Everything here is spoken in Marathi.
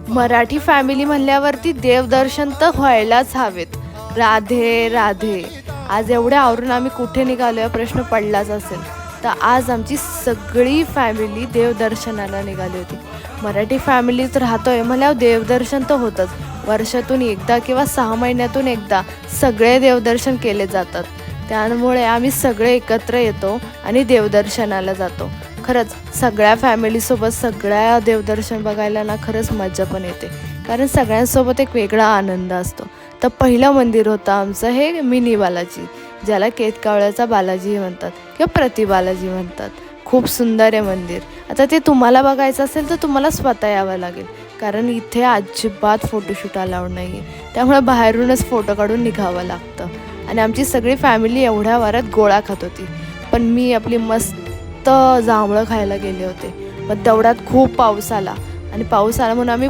मराठी फॅमिली म्हणल्यावरती देवदर्शन तर व्हायलाच हवेत. राधे राधे. आज एवढ्या आवरून आम्ही कुठे निघालो प्रश्न पडलाच असेल. तर आज आमची सगळी फॅमिली देवदर्शनाला निघाली होती. मराठी फॅमिलीत राहतोय म्हणल्यावर देवदर्शन तर होतंच. वर्षातून एकदा किंवा 6 महिन्यातून एकदा सगळे देवदर्शन केले जातात. त्यामुळे आम्ही सगळे एकत्र येतो आणि देवदर्शनाला जातो. खरंच सगळ्या फॅमिलीसोबत सगळ्या देवदर्शन बघायला ना खरंच मजा पण येते, कारण सगळ्यांसोबत एक वेगळा आनंद असतो. तर पहिलं मंदिर होतं आमचं हे मिनी बालाजी, ज्याला केतकावळ्याचा बालाजी म्हणतात किंवा प्रति बालाजी म्हणतात. खूप सुंदर आहे मंदिर. आता ते तुम्हाला बघायचं असेल तर तुम्हाला स्वतः यावं लागेल, कारण इथे अजिबात फोटोशूट अलाउड नाही आहे. त्यामुळे बाहेरूनच फोटो काढून निघावं लागतं. आणि आमची सगळी फॅमिली एवढ्या वारात गोळा खात होती, पण मी आपली मस्त जांभळं खायला गेले होते. पण तेवढ्यात खूप पाऊस आला आणि पाऊस आला म्हणून आम्ही